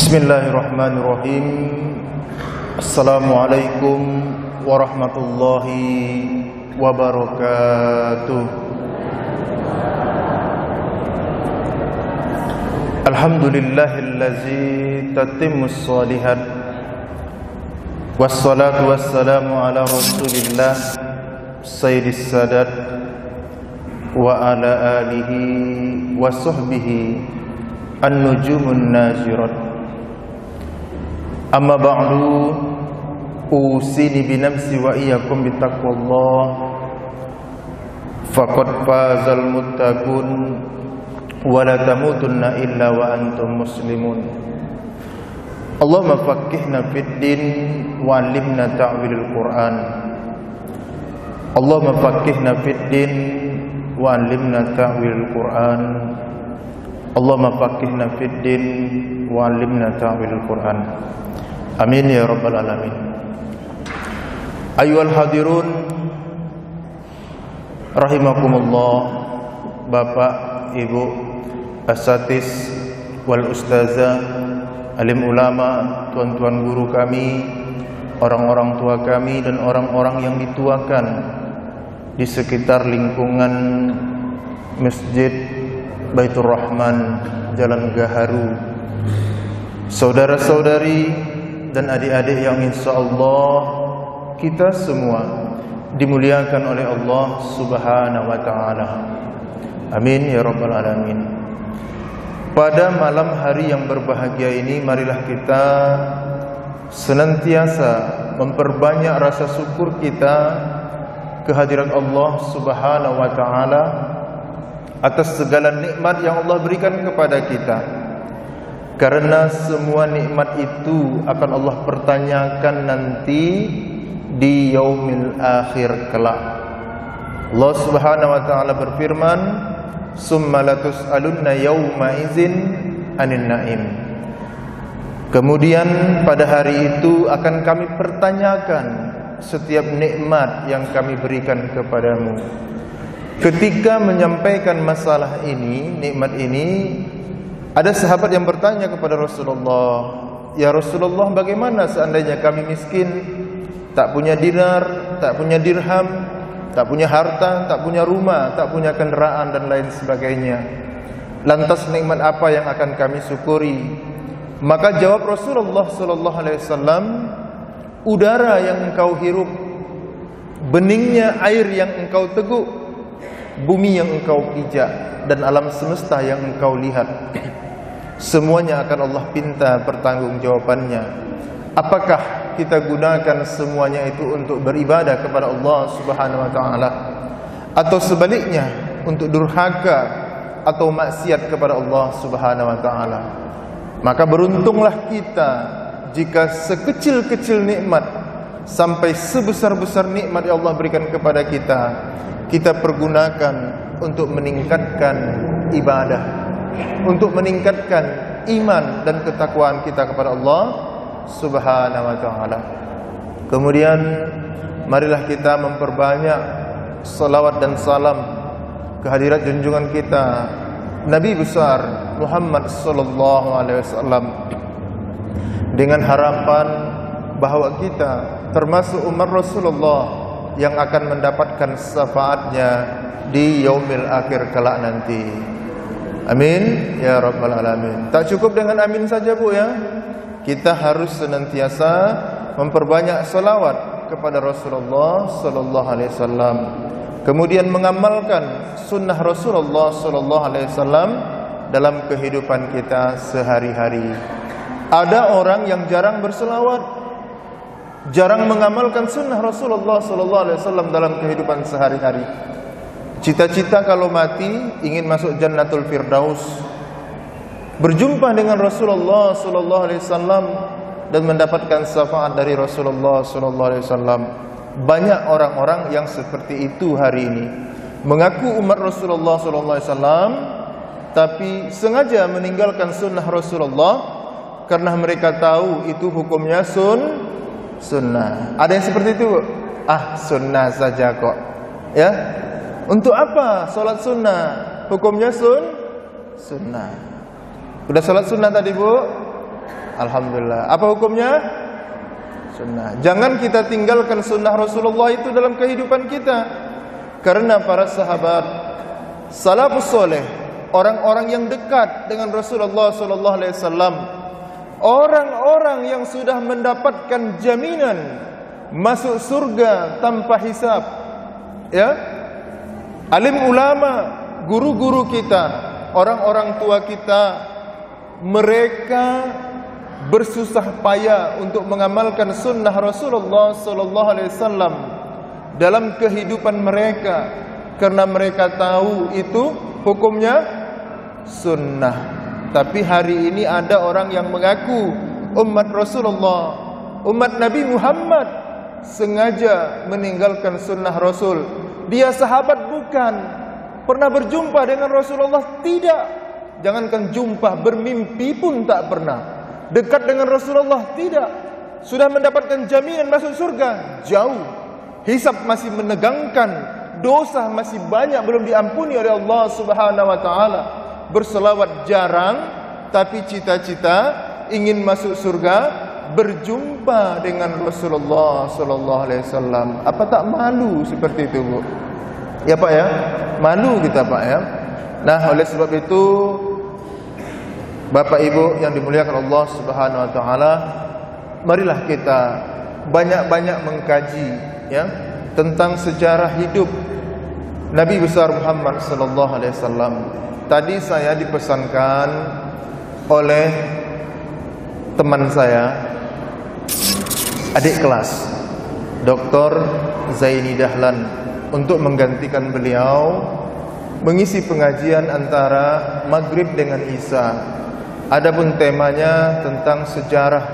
Bismillahirrahmanirrahim. Assalamualaikum warahmatullahi wabarakatuh. Alhamdulillahillazi tatimmus shalihat. Wassalatu wassalamu ala Rasulillah Sayyidis Sadat wa ala alihi wa sahbihi an-nujumun nazirat. Amma ba'du, usini binafsi wa iyyakum bittaqwallah. Faqad fazal muttaqun wa la tamutunna illa wa antum muslimun. Allahumma faqqihna fid din wa 'allimna ta'wilul Qur'an. Allahumma faqqihna fid din wa 'allimna ta'wilul Qur'an. Allahumma faqqihna fid din wa 'allimna ta'wilul Qur'an. Amin ya rabbal alamin. Ayyuhal hadirun rahimakumullah, Bapak, Ibu, asatiz wal ustazah, alim ulama, tuan-tuan guru kami, orang-orang tua kami dan orang-orang yang dituakan di sekitar lingkungan Masjid Baitur Rahman, Jalan Gaharu, saudara-saudari dan adik-adik yang insyaallah kita semua dimuliakan oleh Allah Subhanahu wa ta'ala. Amin ya rabbal alamin. Pada malam hari yang berbahagia ini, marilah kita senantiasa memperbanyak rasa syukur kita kehadirat Allah Subhanahu wa ta'ala atas segala nikmat yang Allah berikan kepada kita. Karena semua nikmat itu akan Allah pertanyakan nanti di yaumil akhir kelak. Allah Subhanahu wa ta'ala berfirman, "Summa latus'alunna yawma idzin 'anil na'im." Kemudian pada hari itu akan kami pertanyakan setiap nikmat yang kami berikan kepadamu. Ketika menyampaikan masalah ini, nikmat ini, ada sahabat yang bertanya kepada Rasulullah, "Ya Rasulullah, bagaimana seandainya kami miskin, tak punya dinar, tak punya dirham, tak punya harta, tak punya rumah, tak punya kendaraan dan lain sebagainya. Lantas nikmat apa yang akan kami syukuri?" Maka jawab Rasulullah sallallahu alaihi wasallam, "Udara yang engkau hirup, beningnya air yang engkau teguk, bumi yang engkau pijak, dan alam semesta yang engkau lihat. Semuanya akan Allah pinta pertanggungjawabannya. Apakah kita gunakan semuanya itu untuk beribadah kepada Allah Subhanahu wa ta'ala, atau sebaliknya untuk durhaka atau maksiat kepada Allah Subhanahu wa ta'ala? Maka beruntunglah kita jika sekecil-kecil nikmat sampai sebesar-besar nikmat yang Allah berikan kepada kita, kita pergunakan untuk meningkatkan ibadah, untuk meningkatkan iman dan ketakwaan kita kepada Allah Subhanahu wa ta'ala. Kemudian marilah kita memperbanyak salawat dan salam kehadirat junjungan kita Nabi besar Muhammad sallallahu alaihi wasallam, dengan harapan bahwa kita termasuk umat Rasulullah yang akan mendapatkan syafaatnya di yaumil akhir kelak nanti. Amin ya rabbal alamin. Tak cukup dengan amin saja, Bu, ya. Kita harus senantiasa memperbanyak salawat kepada Rasulullah sallallahu alaihi wasallam. Kemudian mengamalkan sunnah Rasulullah sallallahu alaihi wasallam dalam kehidupan kita sehari-hari. Ada orang yang jarang berselawat, jarang mengamalkan sunnah Rasulullah sallallahu alaihi wasallam dalam kehidupan sehari-hari. Cita-cita kalau mati ingin masuk Jannatul Firdaus, berjumpa dengan Rasulullah sallallahu alaihi wasallam dan mendapatkan syafaat dari Rasulullah sallallahu alaihi wasallam. Banyak orang-orang yang seperti itu hari ini, mengaku umat Rasulullah sallallahu alaihi wasallam tapi sengaja meninggalkan sunnah Rasulullah karena mereka tahu itu hukumnya sunnah. Ada yang seperti itu, sunnah saja kok. Ya, untuk apa sholat sunnah? Hukumnya sunnah. Udah sholat sunnah tadi, Bu? Alhamdulillah. Apa hukumnya? Sunnah. Jangan kita tinggalkan sunnah Rasulullah itu dalam kehidupan kita. Karena para sahabat salafus soleh, orang-orang yang dekat dengan Rasulullah sallallahu alaihi wasallam, orang-orang yang sudah mendapatkan jaminan masuk surga tanpa hisab, ya, alim ulama, guru-guru kita, orang-orang tua kita, mereka bersusah payah untuk mengamalkan sunnah Rasulullah sallallahu alaihi wasallam dalam kehidupan mereka, karena mereka tahu itu hukumnya sunnah. Tapi hari ini ada orang yang mengaku umat Rasulullah, umat Nabi Muhammad, sengaja meninggalkan sunnah Rasul. Dia sahabat bukan, pernah berjumpa dengan Rasulullah tidak, jangankan jumpa, bermimpi pun tak pernah. Dekat dengan Rasulullah tidak, sudah mendapatkan jaminan masuk surga jauh, hisab masih menegangkan, dosa masih banyak belum diampuni oleh Allah Subhanahu wa taala. Berselawat jarang, tapi cita-cita ingin masuk surga, berjumpa dengan Rasulullah sallallahu alaihi wasallam. Apa tak malu seperti itu, Bu? Ya, Pak ya? Malu kita, Pak ya. Nah, oleh sebab itu Bapak Ibu yang dimuliakan Allah Subhanahu wa taala, marilah kita banyak-banyak mengkaji ya tentang sejarah hidup Nabi besar Muhammad sallallahu alaihi wasallam. Tadi saya dipesankan oleh teman saya, adik kelas, Dr. Zaini Dahlan, untuk menggantikan beliau mengisi pengajian antara maghrib dengan isya. Adapun temanya tentang sejarah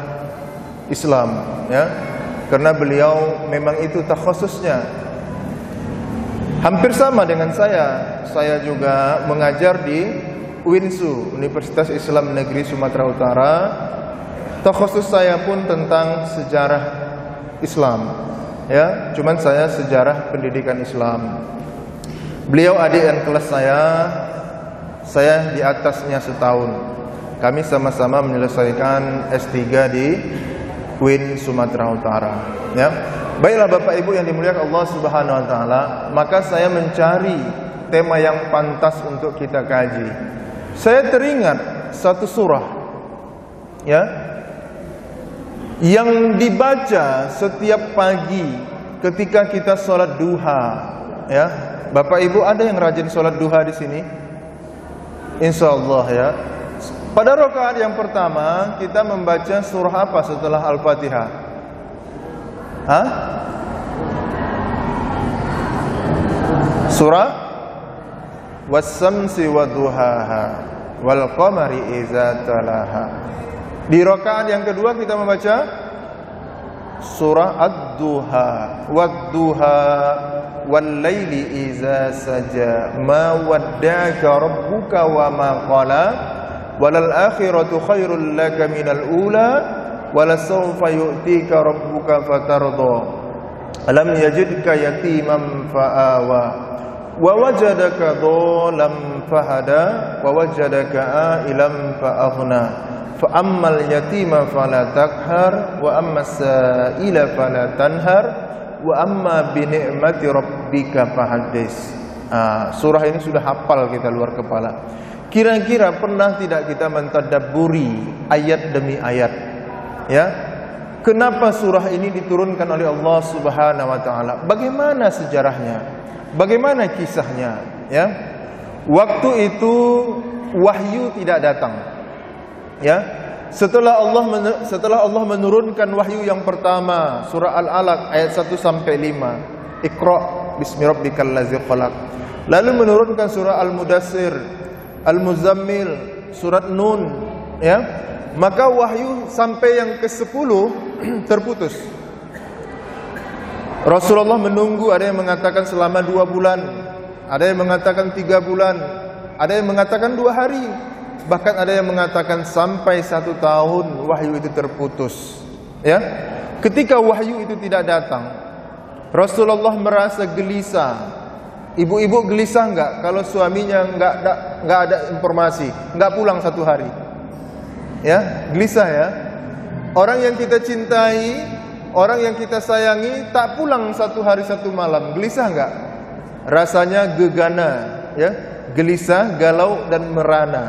Islam, ya, karena beliau memang itu takhususnya. Hampir sama dengan saya juga mengajar di UINSU, Universitas Islam Negeri Sumatera Utara. Takhusus saya pun tentang sejarah Islam, ya, cuman saya sejarah pendidikan Islam. Beliau adik dan kelas saya di atasnya setahun. Kami sama-sama menyelesaikan S3 di UIN Sumatera Utara, ya. Baiklah Bapak Ibu yang dimuliakan Allah Subhanahu wa taala, maka saya mencari tema yang pantas untuk kita kaji. Saya teringat satu surah, ya, yang dibaca setiap pagi ketika kita sholat duha, ya. Bapak Ibu ada yang rajin sholat duha di sini? Insya Allah, ya. Pada rakaat yang pertama kita membaca surah apa setelah Al-Fatihah? Hah? Surah Was-samsi wa duhaha wal qamari idza talaha. Di rakaat yang kedua kita membaca surah Ad-Duha, wad-duha wal laili idza saja, ma wadda'aka rabbuka wa ma qala, walal akhiratu khairul laka minal ula, walasawfa yu'tika rabbuka fatarda, alam yajidka yatiman fa'awa, wa wajadaka dhalam fahada, wa wajadaka ailam fa'aghna, fa ammal yatima fala takhar, wa ammas sa'ila fala tanhar, wa amma bi ni'mati rabbika fahaddits. Surah ini sudah hafal kita luar kepala. Kira-kira pernah tidak kita mentadabburi ayat demi ayat, ya? Kenapa surah ini diturunkan oleh Allah Subhanahu wa taala? Bagaimana sejarahnya? Bagaimana kisahnya, ya? Waktu itu wahyu tidak datang, ya. Setelah Allah menurunkan wahyu yang pertama, surah Al-Alaq ayat 1 sampai 5, Iqra bismi rabbikal ladzi khalaq. Lalu menurunkan surah Al-Mudassir, Al-Muzammil, surat Nun, ya. Maka wahyu sampai yang ke-10 terputus. Rasulullah menunggu, ada yang mengatakan selama 2 bulan, ada yang mengatakan 3 bulan, ada yang mengatakan 2 hari, bahkan ada yang mengatakan sampai 1 tahun wahyu itu terputus, ya. Ketika wahyu itu tidak datang, Rasulullah merasa gelisah. Ibu-ibu gelisah enggak kalau suaminya enggak ada informasi, enggak pulang 1 hari? Ya, gelisah ya. Orang yang kita cintai, orang yang kita sayangi tak pulang satu hari satu malam, gelisah enggak? Rasanya gegana, ya, gelisah, galau dan merana.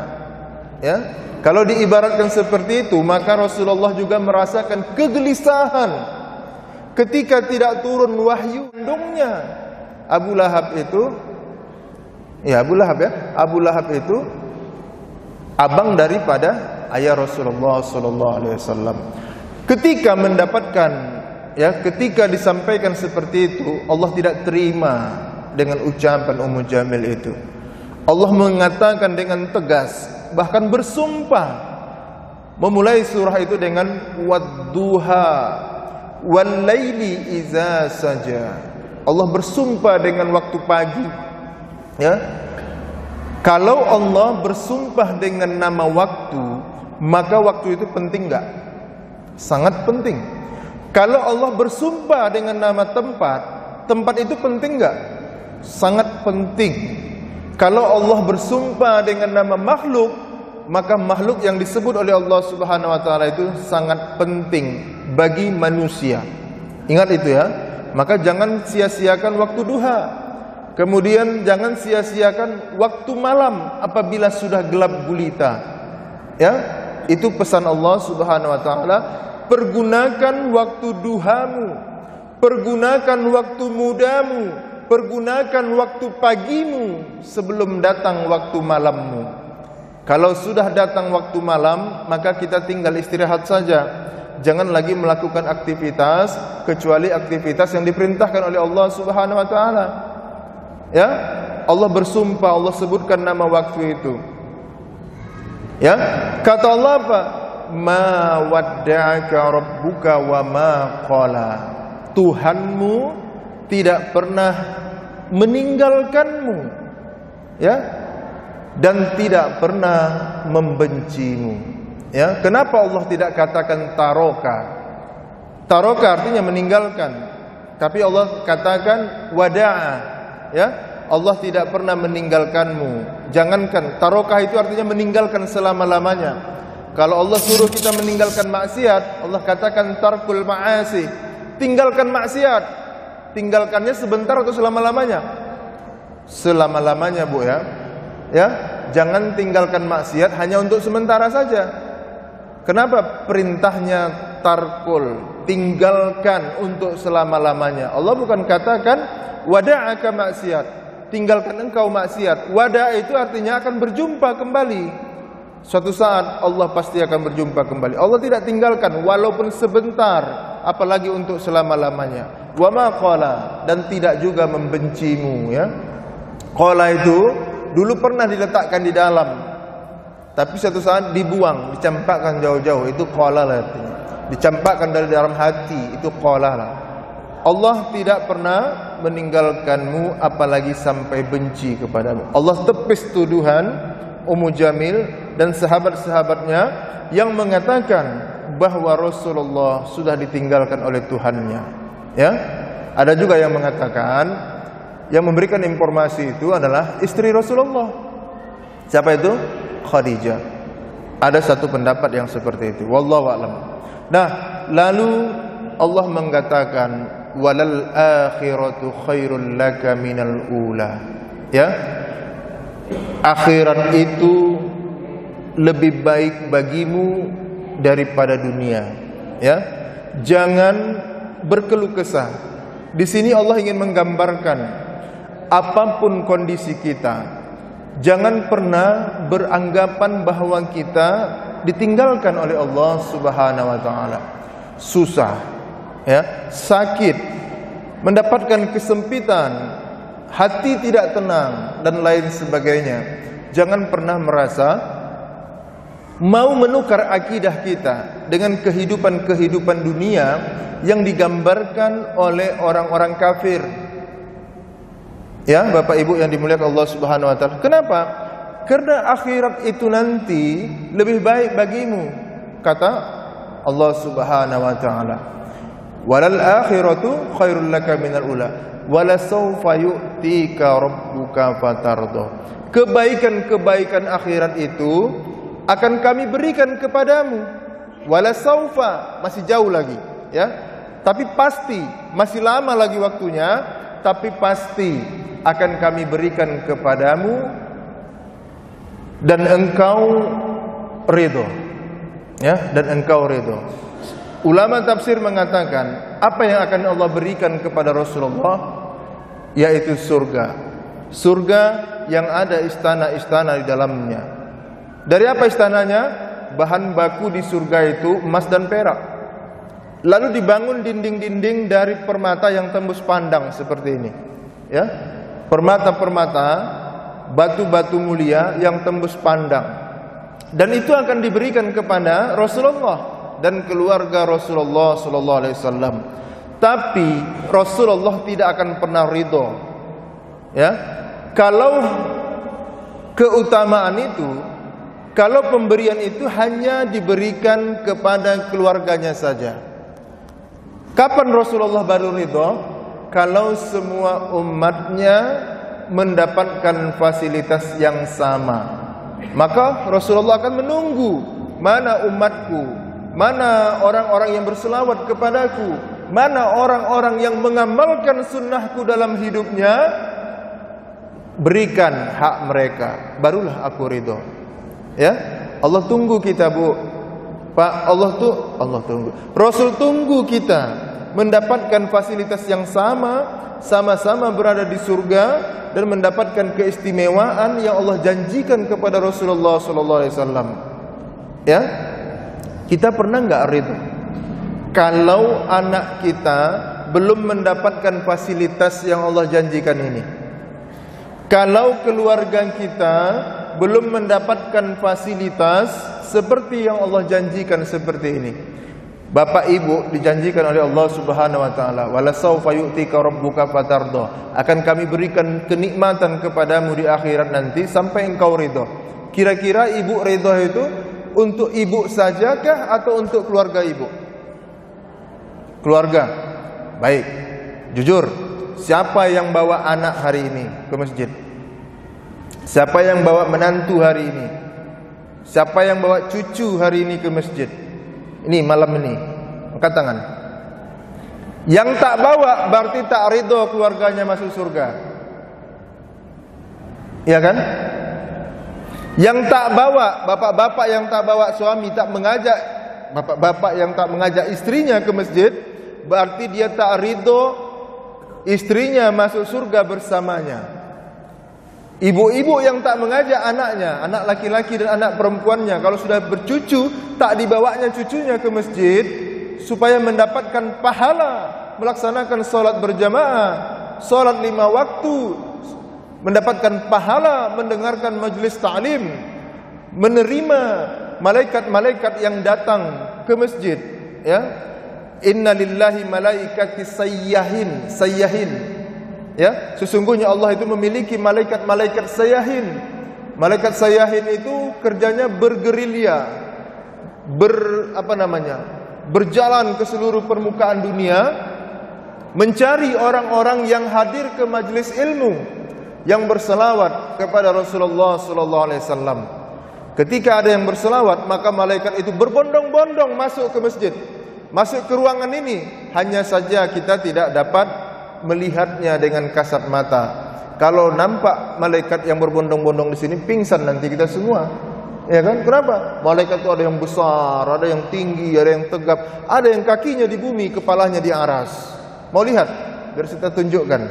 Ya. Kalau diibaratkan seperti itu, maka Rasulullah juga merasakan kegelisahan ketika tidak turun wahyu kandungnya. Abu Lahab itu, ya Abu Lahab ya, Abu Lahab itu abang daripada ayah Rasulullah sallallahu alaihi wasallam. Ketika mendapatkan, ya, ketika disampaikan seperti itu, Allah tidak terima dengan ucapan Ummu Jamil itu. Allah mengatakan dengan tegas, bahkan bersumpah, memulai surah itu dengan wadduha wal laili iza saja. Allah bersumpah dengan waktu pagi, ya. Kalau Allah bersumpah dengan nama waktu, maka waktu itu penting enggak? Sangat penting. Kalau Allah bersumpah dengan nama tempat, tempat itu penting enggak? Sangat penting. Kalau Allah bersumpah dengan nama makhluk, maka makhluk yang disebut oleh Allah Subhanahu wa taala itu sangat penting bagi manusia. Ingat itu ya. Maka jangan sia-siakan waktu duha. Kemudian jangan sia-siakan waktu malam apabila sudah gelap gulita. Ya, itu pesan Allah Subhanahu wa taala, pergunakan waktu duhamu, pergunakan waktu mudamu, pergunakan waktu pagimu sebelum datang waktu malammu. Kalau sudah datang waktu malam, maka kita tinggal istirahat saja. Jangan lagi melakukan aktivitas kecuali aktivitas yang diperintahkan oleh Allah Subhanahu wa taala. Ya, Allah bersumpah, Allah sebutkan nama waktu itu. Ya, kata Allah apa? Ma wadda'aka rabbuka wa ma qala. Tuhanmu tidak pernah meninggalkanmu, ya, dan tidak pernah membencimu. Ya, kenapa Allah tidak katakan taroka? Taroka artinya meninggalkan, tapi Allah katakan wada'a. Ya, Allah tidak pernah meninggalkanmu. Jangankan taroka itu artinya meninggalkan selama-lamanya. Kalau Allah suruh kita meninggalkan maksiat, Allah katakan tarkul ma'asi, tinggalkan maksiat. Tinggalkannya sebentar atau selama-lamanya? Selama-lamanya, Bu, ya. Ya, jangan tinggalkan maksiat hanya untuk sementara saja. Kenapa perintahnya tarkul, tinggalkan untuk selama-lamanya? Allah bukan katakan wada'aka maksiat, tinggalkan engkau maksiat. Wada' itu artinya akan berjumpa kembali. Suatu saat Allah pasti akan berjumpa kembali. Allah tidak tinggalkan walaupun sebentar, apalagi untuk selama-lamanya. Wa ma qala, dan tidak juga membencimu, ya. Qala itu dulu pernah diletakkan di dalam, tapi suatu saat dibuang, dicampakkan jauh-jauh. Itu qala lah artinya. Dicampakkan dari dalam hati, itu qala lah. Allah tidak pernah meninggalkanmu apalagi sampai benci kepadamu. Allah tepis tuduhan Ummu Jamil dan sahabat-sahabatnya yang mengatakan bahwa Rasulullah sudah ditinggalkan oleh Tuhannya. Ya, ada juga yang mengatakan, yang memberikan informasi itu adalah istri Rasulullah. Siapa itu? Khadijah. Ada satu pendapat yang seperti itu. Wallahu a'lam. Nah, lalu Allah mengatakan walal akhiratu khairul laka minal ula. Ya, akhirat itu lebih baik bagimu daripada dunia. Ya, jangan berkeluh kesah. Di sini Allah ingin menggambarkan apapun kondisi kita, jangan pernah beranggapan bahwa kita ditinggalkan oleh Allah Subhanahu wa taala. Susah, ya, sakit, mendapatkan kesempitan, hati tidak tenang dan lain sebagainya. Jangan pernah merasa mau menukar akidah kita dengan kehidupan-kehidupan dunia yang digambarkan oleh orang-orang kafir. Ya, Bapak Ibu yang dimuliakan Allah Subhanahu wa taala. Kenapa? Karena akhirat itu nanti lebih baik bagimu, kata Allah Subhanahu wa taala. Walal akhiratu khairul laka minal ula wala sawfa yu'tika rabbuka fatarda. Kebaikan-kebaikan akhirat itu akan kami berikan kepadamu. wala saufa, masih jauh lagi, ya. Tapi pasti, masih lama lagi waktunya, tapi pasti akan kami berikan kepadamu dan engkau ridho, ya, dan engkau ridho. Ulama tafsir mengatakan apa yang akan Allah berikan kepada Rasulullah, yaitu surga. Surga yang ada istana-istana di dalamnya. Dari apa istananya? Bahan baku di surga itu emas dan perak. Lalu dibangun dinding-dinding dari permata yang tembus pandang seperti ini, ya. Permata-permata, batu-batu mulia yang tembus pandang. Dan itu akan diberikan kepada Rasulullah dan keluarga Rasulullah sallallahu alaihi wasallam. Tapi Rasulullah tidak akan pernah ridho, ya, kalau keutamaan itu, kalau pemberian itu hanya diberikan kepada keluarganya saja. Kapan Rasulullah baru ridho? Kalau semua umatnya mendapatkan fasilitas yang sama, maka Rasulullah akan menunggu, mana umatku, mana orang-orang yang berselawat kepadaku, mana orang-orang yang mengamalkan sunnahku dalam hidupnya, berikan hak mereka, barulah aku ridho. Ya, Allah tunggu kita, Bu. Pak, Allah tunggu. Rasul tunggu kita mendapatkan fasilitas yang sama-sama berada di surga dan mendapatkan keistimewaan yang Allah janjikan kepada Rasulullah sallallahu alaihi wasallam. Ya. Kita pernah enggak ridho kalau anak kita belum mendapatkan fasilitas yang Allah janjikan ini? Kalau keluarga kita belum mendapatkan fasilitas seperti yang Allah janjikan seperti ini. Bapak ibu dijanjikan oleh Allah Subhanahu wa taala, wala saufa yu'tika rabbuka fatarda, akan kami berikan kenikmatan kepadamu di akhirat nanti sampai engkau ridho. Kira-kira ibu ridho itu untuk ibu sajakah atau untuk keluarga ibu? Keluarga. Baik. Jujur, siapa yang bawa anak hari ini ke masjid? Siapa yang bawa menantu hari ini? Siapa yang bawa cucu hari ini ke masjid? Ini malam ini, angkat tangan. Yang tak bawa berarti tak ridho keluarganya masuk surga. Iya kan? Yang tak bawa, bapak-bapak yang tak bawa suami, tak mengajak bapak-bapak yang tak mengajak istrinya ke masjid, berarti dia tak ridho istrinya masuk surga bersamanya. Ibu-ibu yang tak mengajak anaknya, anak laki-laki dan anak perempuannya, kalau sudah bercucu, tak dibawanya cucunya ke masjid supaya mendapatkan pahala melaksanakan sholat berjamaah, sholat 5 waktu, mendapatkan pahala mendengarkan majelis ta'lim, menerima malaikat-malaikat yang datang ke masjid, ya. Inna lillahi malaikati sayyahin. Ya, sesungguhnya Allah itu memiliki malaikat-malaikat sayyahin. Malaikat sayyahin itu kerjanya bergerilya, berjalan ke seluruh permukaan dunia, mencari orang-orang yang hadir ke majelis ilmu, yang berselawat kepada Rasulullah sallallahu alaihi wasallam. Ketika ada yang berselawat, maka malaikat itu berbondong-bondong masuk ke masjid, masuk ke ruangan ini. Hanya saja kita tidak dapat melihatnya dengan kasat mata. Kalau nampak malaikat yang berbondong-bondong di sini, pingsan nanti kita semua. Ya kan? Kenapa? Malaikat itu ada yang besar, ada yang tinggi, ada yang tegap, ada yang kakinya di bumi, kepalanya di aras. Mau lihat? Biar kita tunjukkan.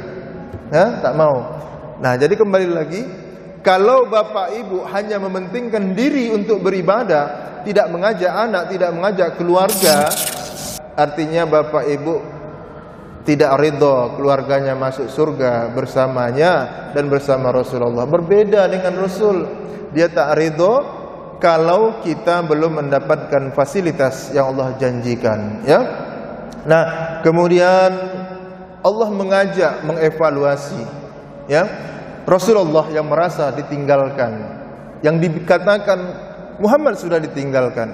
Ya, tak mau. Nah, jadi kembali lagi, kalau bapak ibu hanya mementingkan diri untuk beribadah, tidak mengajak anak, tidak mengajak keluarga, artinya bapak ibu tidak ridho keluarganya masuk surga bersamanya dan bersama Rasulullah. Berbeda dengan Rasul, dia tak ridho kalau kita belum mendapatkan fasilitas yang Allah janjikan, ya. Nah, kemudian Allah mengajak mengevaluasi, ya, Rasulullah yang merasa ditinggalkan, yang dikatakan Muhammad sudah ditinggalkan.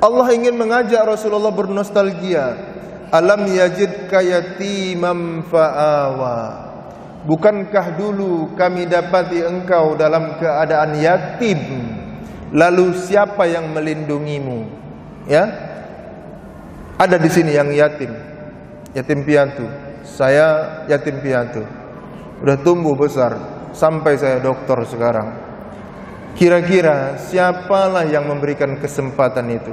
Allah ingin mengajak Rasulullah bernostalgia. Alam yajidka yatiman fa'awa. Bukankah dulu kami dapati engkau dalam keadaan yatim, lalu siapa yang melindungimu? Ya, ada di sini yang yatim, yatim piatu. Saya yatim piatu, udah tumbuh besar sampai saya doktor sekarang. Kira-kira siapalah yang memberikan kesempatan itu?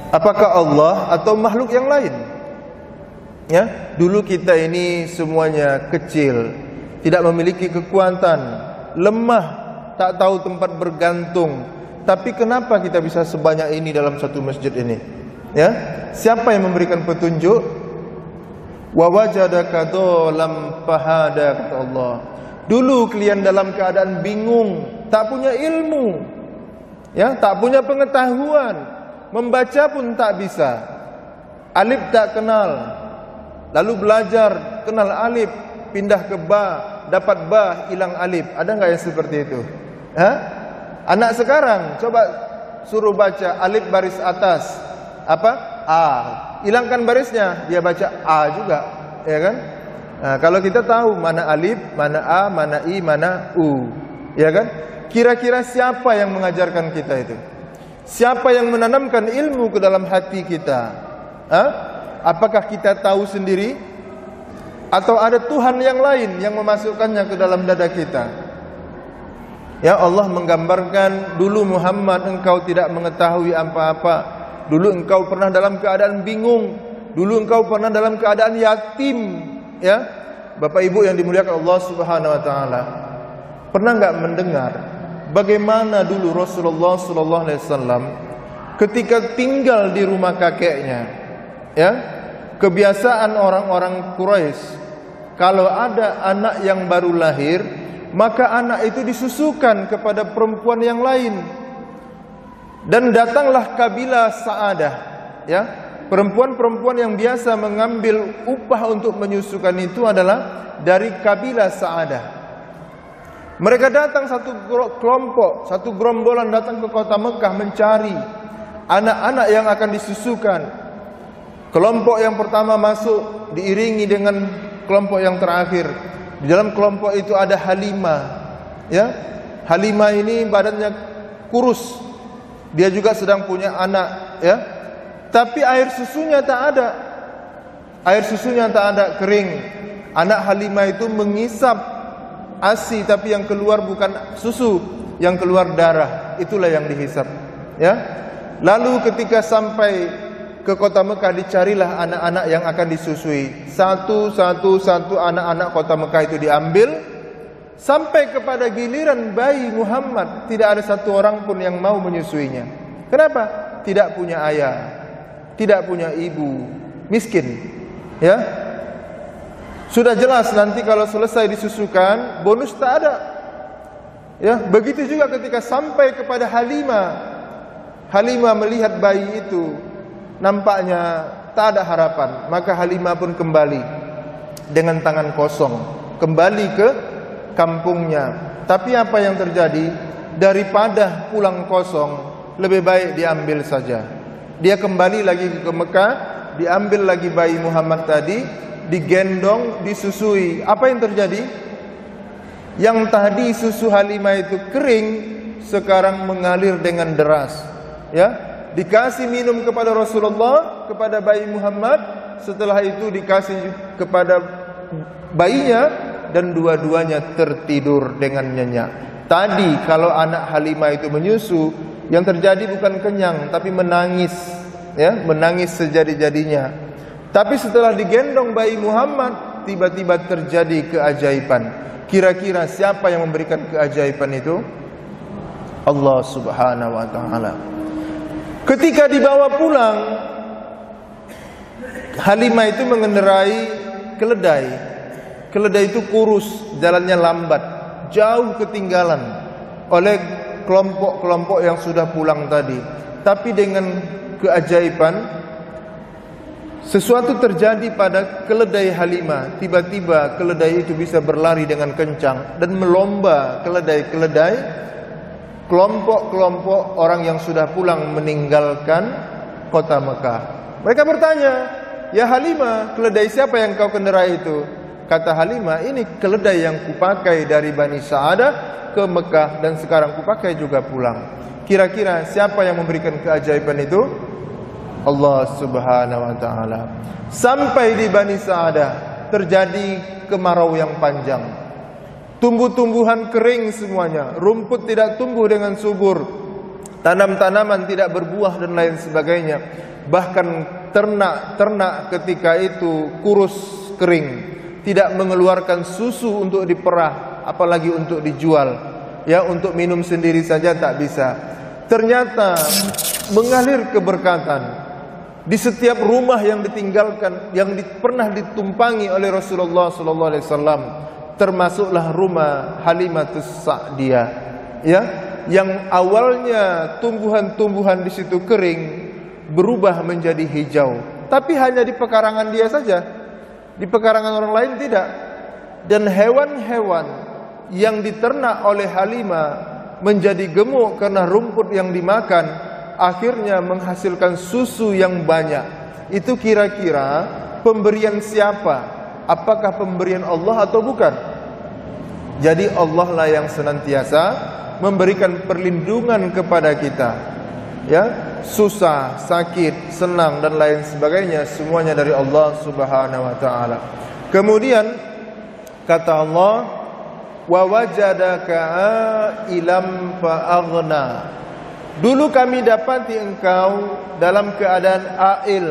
Apakah Allah atau makhluk yang lain? Ya, dulu kita ini semuanya kecil, tidak memiliki kekuatan, lemah, tak tahu tempat bergantung. Tapi kenapa kita bisa sebanyak ini dalam satu masjid ini? Ya, siapa yang memberikan petunjuk? Wa wajadaka dhalam fahada, kata Allah. Dulu kalian dalam keadaan bingung, tak punya ilmu, ya, tak punya pengetahuan, membaca pun tak bisa, alif tak kenal, lalu belajar kenal alif, pindah ke ba, dapat ba, hilang alif. Ada nggak yang seperti itu? Anak sekarang coba suruh baca alif baris atas, apa? A, hilangkan barisnya, dia baca A juga, ya kan? Nah, kalau kita tahu mana alif, mana A, mana I, mana U, ya kan? Kira-kira siapa yang mengajarkan kita itu? Siapa yang menanamkan ilmu ke dalam hati kita? Apakah kita tahu sendiri? Atau ada Tuhan yang lain yang memasukkannya ke dalam dada kita? Ya, Allah menggambarkan, dulu Muhammad engkau tidak mengetahui apa-apa. Dulu engkau pernah dalam keadaan bingung. Dulu engkau pernah dalam keadaan yatim. Ya, Bapak Ibu yang dimuliakan Allah Subhanahu wa taala. Pernah enggak mendengar bagaimana dulu Rasulullah sallallahu alaihi wasallam ketika tinggal di rumah kakeknya? Ya, kebiasaan orang-orang Quraisy, kalau ada anak yang baru lahir, maka anak itu disusukan kepada perempuan yang lain. Dan datanglah kabilah Sa'adah, ya. Perempuan-perempuan yang biasa mengambil upah untuk menyusukan itu adalah dari kabilah Sa'adah. Mereka datang satu kelompok, satu gerombolan datang ke kota Mekah mencari anak-anak yang akan disusukan. Kelompok yang pertama masuk diiringi dengan kelompok yang terakhir. Di dalam kelompok itu ada Halimah, ya. Halimah ini badannya kurus. Dia juga sedang punya anak, ya. Tapi air susunya tak ada. Air susunya tak ada, kering. Anak Halimah itu mengisap ASI, tapi yang keluar bukan susu, yang keluar darah. Itulah yang dihisap, ya. Lalu ketika sampai ke kota Mekah, dicarilah anak-anak yang akan disusui. Satu anak-anak kota Mekah itu diambil. Sampai kepada giliran bayi Muhammad, tidak ada satu orang pun yang mau menyusuinya. Kenapa? Tidak punya ayah, tidak punya ibu, miskin. Ya, sudah jelas nanti kalau selesai disusukan, bonus tak ada. Ya, begitu juga ketika sampai kepada Halimah. Halimah melihat bayi itu, nampaknya tak ada harapan. Maka Halimah pun kembali dengan tangan kosong, kembali ke kampungnya. Tapi apa yang terjadi? Daripada pulang kosong, lebih baik diambil saja. Dia kembali lagi ke Mekah, diambil lagi bayi Muhammad tadi, digendong, disusui. Apa yang terjadi? Yang tadi susu Halimah itu kering, sekarang mengalir dengan deras. Ya, dikasih minum kepada Rasulullah, kepada bayi Muhammad. Setelah itu dikasih kepada bayinya, dan dua-duanya tertidur dengan nyenyak. Tadi kalau anak Halimah itu menyusu, yang terjadi bukan kenyang, tapi menangis, ya, menangis sejadi-jadinya. Tapi setelah digendong bayi Muhammad, tiba-tiba terjadi keajaiban. Kira-kira siapa yang memberikan keajaiban itu? Allah Subhanahu wa taala. Ketika dibawa pulang, Halimah itu mengendarai keledai. Keledai itu kurus, jalannya lambat, jauh ketinggalan oleh kelompok-kelompok yang sudah pulang tadi. Tapi dengan keajaiban, sesuatu terjadi pada keledai Halimah. Tiba-tiba keledai itu bisa berlari dengan kencang dan melomba keledai-keledai kelompok-kelompok orang yang sudah pulang meninggalkan kota Mekah. Mereka bertanya, "Ya Halimah, keledai siapa yang kau kendarai itu?" Kata Halimah, "Ini keledai yang kupakai dari Bani Sa'adah ke Mekah dan sekarang kupakai juga pulang." Kira-kira siapa yang memberikan keajaiban itu? Allah Subhanahu wa taala. Sampai di Bani Sa'adah terjadi kemarau yang panjang. Tumbuh-tumbuhan kering semuanya, rumput tidak tumbuh dengan subur, tanam-tanaman tidak berbuah dan lain sebagainya. Bahkan ternak-ternak ketika itu kurus kering, tidak mengeluarkan susu untuk diperah, apalagi untuk dijual. Ya, untuk minum sendiri saja tak bisa. Ternyata mengalir keberkatan di setiap rumah yang ditinggalkan, yang pernah ditumpangi oleh Rasulullah SAW, termasuklah rumah Halimatus Sa'diyah, ya, yang awalnya tumbuhan-tumbuhan di situ kering berubah menjadi hijau, tapi hanya di pekarangan dia saja, di pekarangan orang lain tidak. Dan hewan-hewan yang diternak oleh Halimah menjadi gemuk karena rumput yang dimakan, akhirnya menghasilkan susu yang banyak. Itu kira-kira pemberian siapa? Apakah pemberian Allah atau bukan? Jadi Allah lah yang senantiasa memberikan perlindungan kepada kita. Ya, susah, sakit, senang dan lain sebagainya, semuanya dari Allah Subhanahu wa taala. Kemudian kata Allah, wa wajadaka ilam fa'aghna. Dulu kami dapati engkau dalam keadaan ail.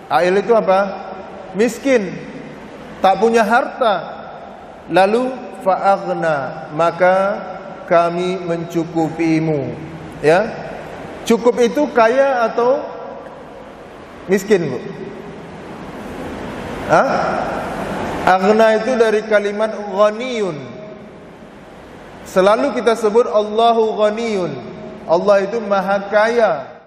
Ail itu apa? Miskin, tak punya harta. Lalu fa'aghna, maka kami mencukupimu. Ya, cukup itu kaya atau miskin, Bu? Aghna itu dari kalimat ghaniyun. Selalu kita sebut Allahu ghaniyun. Allah itu maha kaya.